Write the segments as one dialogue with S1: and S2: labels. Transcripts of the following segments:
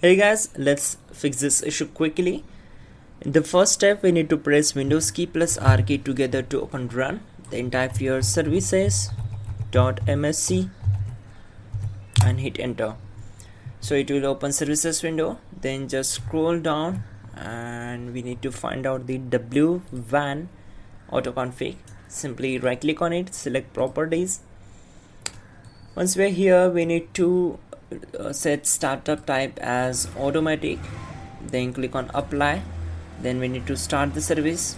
S1: Hey guys, let's fix this issue quickly. In the first step, we need to press Windows key plus R key together to open run. Then type your services.msc and hit enter. So it will open services window. Then just scroll down and we need to find out the WWAN autoconfig. Simply right click on it, select properties. Once we're here, we need to set startup type as automatic, then click on apply. Then we need to start the service.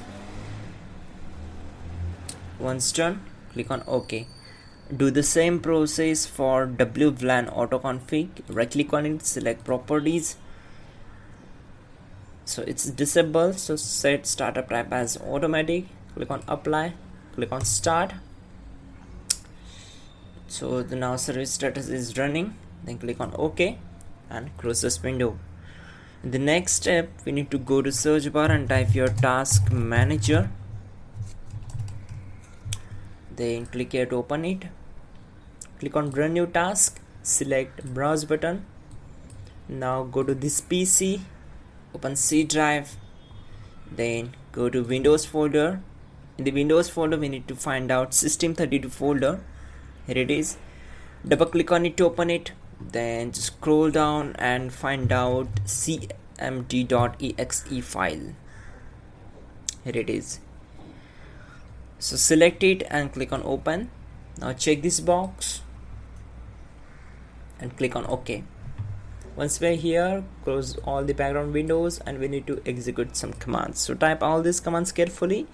S1: Once done, click on OK. Do the same process for WLAN autoconfig. Right click on it, select properties. So it's disabled, so set startup type as automatic. Click on apply, click on start. So the now service status is running. Then click on OK and close this window. In the next step, we need to go to search bar and type your task manager. Then click here to open it. Click on run new task, select browse button. Now go to this PC, open C drive, then go to Windows folder. In the Windows folder, we need to find out system32 folder. Here it is. Double click on it to open it. Then just scroll down and find out cmd.exe file. Here it is. So select it and click on open. Now check this box and click on OK. Once we're here, close all the background windows and we need to execute some commands. So type all these commands carefully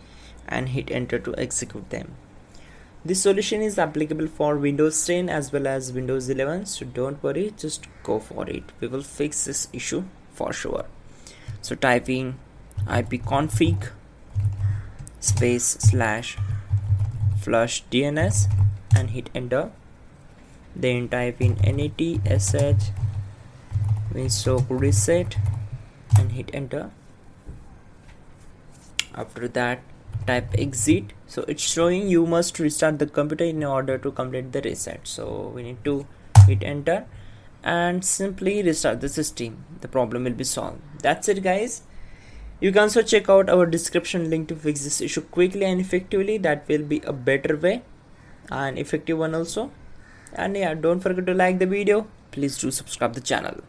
S1: and hit enter to execute them. This solution is applicable for Windows 10 as well as Windows 11, so don't worry, just go for it. We will fix this issue for sure. So typing ipconfig /flush DNS and hit enter. Then type in netsh winsock reset and hit enter. After that, type exit. So it's showing you must restart the computer in order to complete the reset. So we need to hit enter and simply restart the system. The problem will be solved. That's it guys. You can also check out our description link to fix this issue quickly and effectively. That will be a better way and effective one also. And yeah, don't forget to like the video. Please do subscribe the channel.